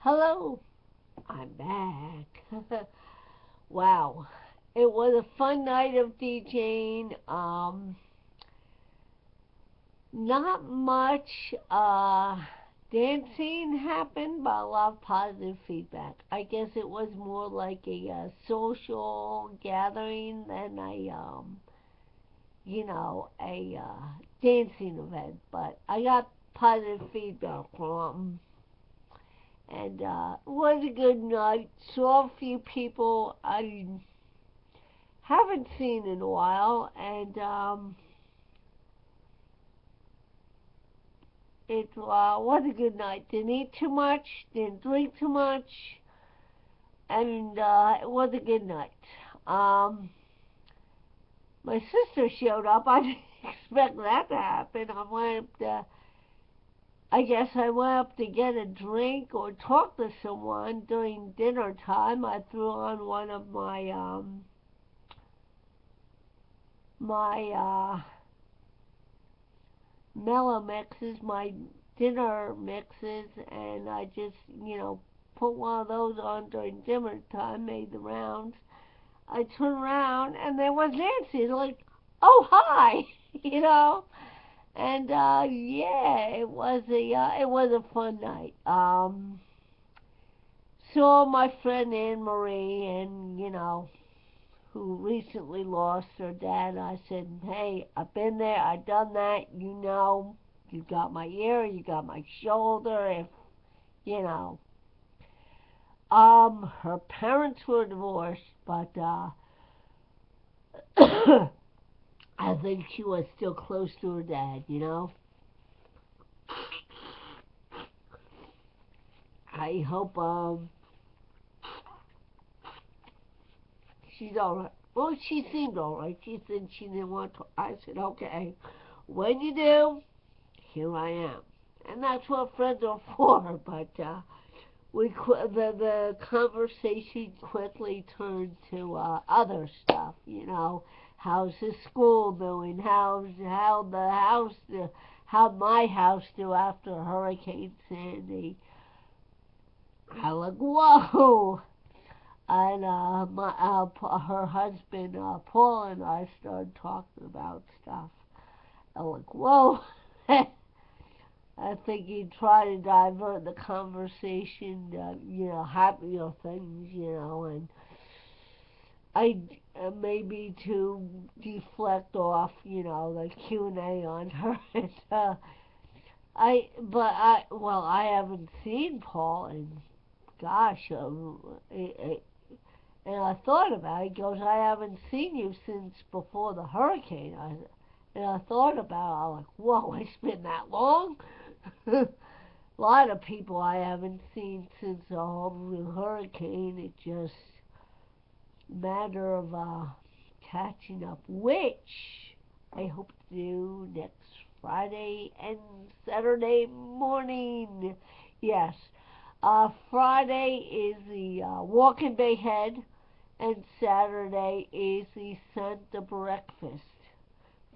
Hello, I'm back. Wow, it was a fun night of DJing. Not much dancing happened, but a lot of positive feedback. I guess it was more like a social gathering than a dancing event. But I got positive feedback from and it was a good night. Saw a few people I haven't seen in a while, and it was a good night. Didn't eat too much, didn't drink too much, and it was a good night. Um, my sister showed up. I didn't expect that to happen. I guess I went up to get a drink or talk to someone during dinner time. I threw on one of my mellow mixes, my dinner mixes, and I just, put one of those on during dinner time, made the rounds. I turned around and there was Nancy, like, oh hi, you know, and yeah, it was a fun night. Saw my friend Anne Marie, and who recently lost her dad. I said, hey, I've been there, I've done that, you got my ear, you got my shoulder, if, you know. Her parents were divorced, but, I think she was still close to her dad. I hope, she's alright. Well, she seemed alright. She said she didn't want to. I said, okay, when you do, here I am. And that's what friends are for. But the conversation quickly turned to other stuff. How's his school doing? How'd my house do after Hurricane Sandy? I like, whoa. And her husband Paul and I started talking about stuff. I'm like, whoa. I think he tried to divert the conversation to, happier things, and I maybe to deflect off, the Q&A on her. And, I haven't seen Paul in, gosh, and I thought about it. He goes, I haven't seen you since before the hurricane. And I thought about it. I'm like, whoa, it's been that long? A lot of people I haven't seen since the whole hurricane. It just matter of catching up, which I hope to do next Friday and Saturday morning. Yes, Friday is the Walking Bay Head, and Saturday is the Santa breakfast.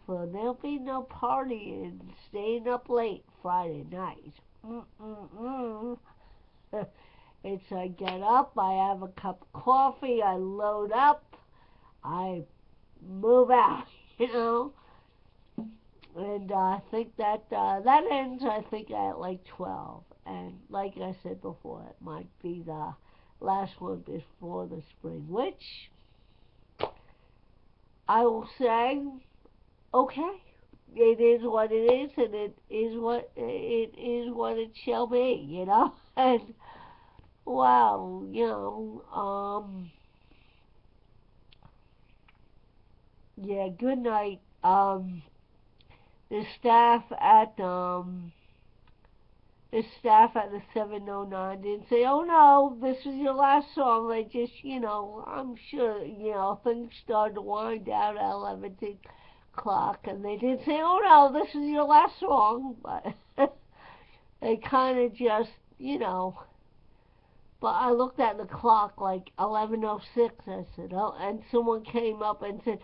So there'll be no partying, staying up late Friday night. Mm-mm-mm. It's I get up, I have a cup of coffee, I load up, I move out, you know. And I think that ends, I think, at like 12. And like I said before, it might be the last one before the spring, which I will say, okay, it is what it is, and it shall be. And wow, yeah, good night. The staff at the staff at the 709 didn't say, oh no, this is your last song. They just, I'm sure, things started to wind down at 11 o'clock, and they didn't say, oh no, this is your last song. But they kind of just, but I looked at the clock like 11:06. I said, oh, and someone came up and said,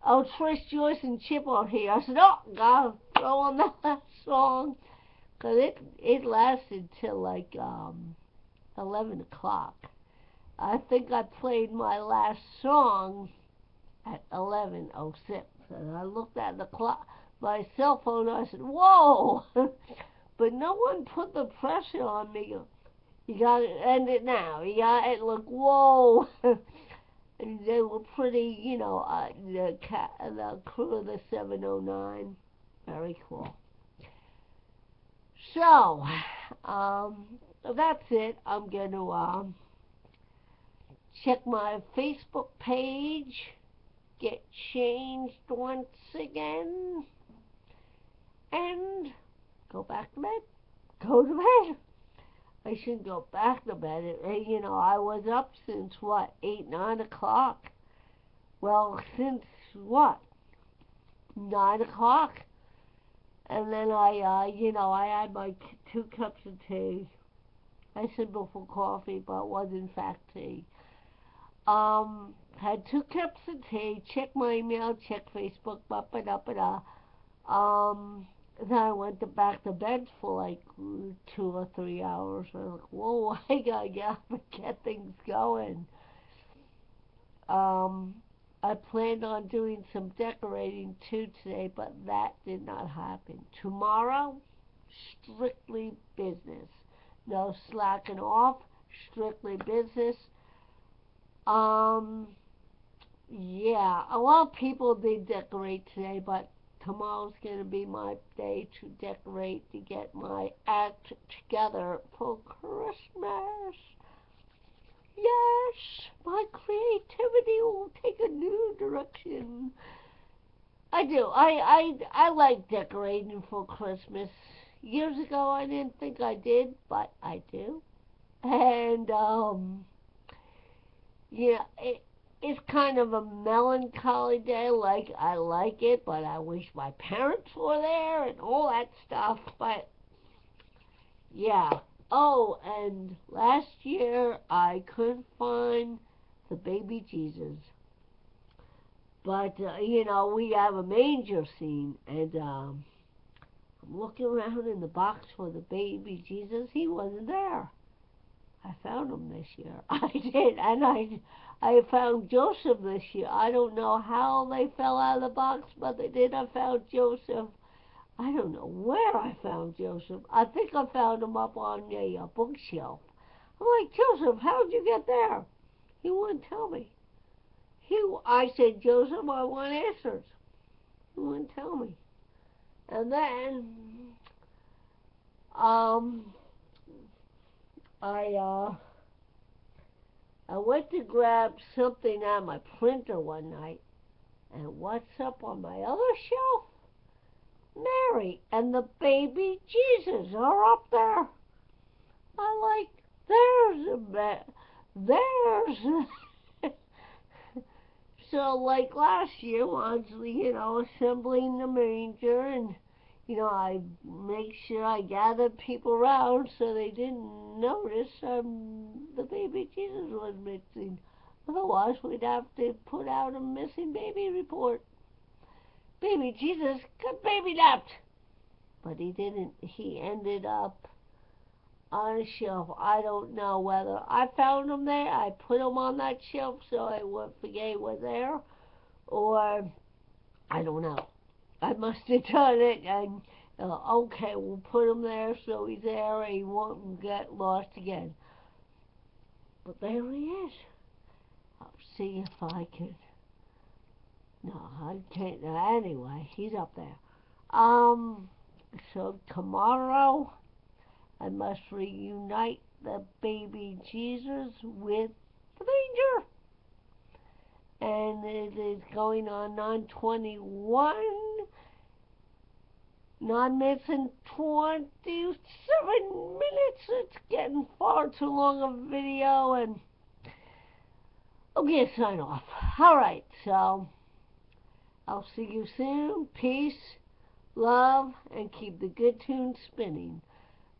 oh, Trish, Joyce, and Chip are here. I said, oh, gotta throw on that song. Because it lasted till like 11 o'clock. I think I played my last song at 11:06, and I looked at the clock, my cell phone. I said, "Whoa!" But no one put the pressure on me. You gotta end it now. You gotta look. Whoa! And they were pretty, the crew of the 709, very cool. So, that's it. I'm gonna check my Facebook page, get changed once again, and go back to bed. Go to bed. I shouldn't go back to bed. I was up since what, 8, 9 o'clock. Well, since what, 9 o'clock. And then I had my 2 cups of tea. I said before coffee, but it was in fact tea. Had 2 cups of tea, checked my email, checked Facebook, then I went back to bed for like 2 or 3 hours. I was like, whoa, I gotta get up and get things going. I planned on doing some decorating too today, but that did not happen. Tomorrow, strictly business. No slacking off, strictly business. Yeah, a lot of people did decorate today, but tomorrow's going to be my day to decorate, to get my act together for Christmas. Yes, my creativity will take a new direction. I do. I like decorating for Christmas. Years ago, I didn't think I did, but I do. And, yeah, it's kind of a melancholy day. Like, I like it, but I wish my parents were there and all that stuff. But, yeah. Oh, and last year I couldn't find the baby Jesus. But, we have a manger scene, and I'm looking around in the box for the baby Jesus. He wasn't there. I found him this year. I did, and I found Joseph this year. I don't know how they fell out of the box, but they did. I found Joseph. I don't know where I found Joseph. I think I found him up on a bookshelf. I'm like, Joseph, how'd you get there? He wouldn't tell me. I said, Joseph, I want answers. He wouldn't tell me. And then, I went to grab something out of my printer one night, and what's up on my other shelf? Mary and the baby Jesus are up there. I like, there's so like last year, once assembling the manger, and I make sure I gathered people around so they didn't notice the baby Jesus was missing. Otherwise, we'd have to put out a missing baby report. Baby Jesus got baby napped. But he didn't. He ended up on a shelf. I don't know whether I found him there, I put him on that shelf so I wouldn't forget he was there, or I don't know. I must have done it, and okay, we'll put him there so he's there and he won't get lost again. But there he is. I'll see if I can. No, I can't. Anyway, he's up there. So tomorrow I must reunite the baby Jesus with the manger. And it is going on 9:21. 9 minutes and 27 minutes. It's getting far too long a video, and I'm going to sign off. Alright, so I'll see you soon. Peace, love, and keep the good tunes spinning.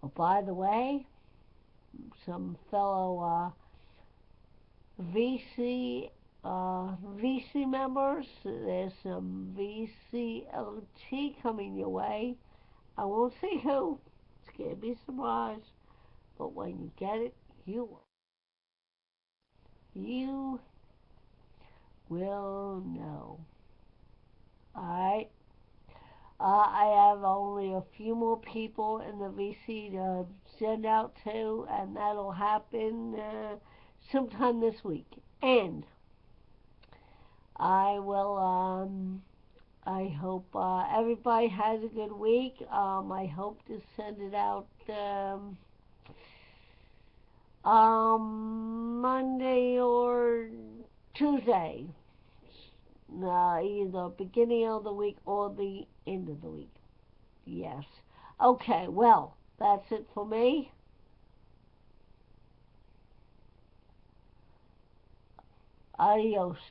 Oh, by the way, some fellow VC members, there's some VCLT coming your way. I won't say who. It's going to be a surprise. But when you get it, You you will know. Alright? I have only a few more people in the VC to send out to, and that'll happen sometime this week. And I will, I hope everybody has a good week. I hope to send it out Monday or Tuesday. Either beginning of the week or the end of the week. Yes. Okay, well, that's it for me. Adios.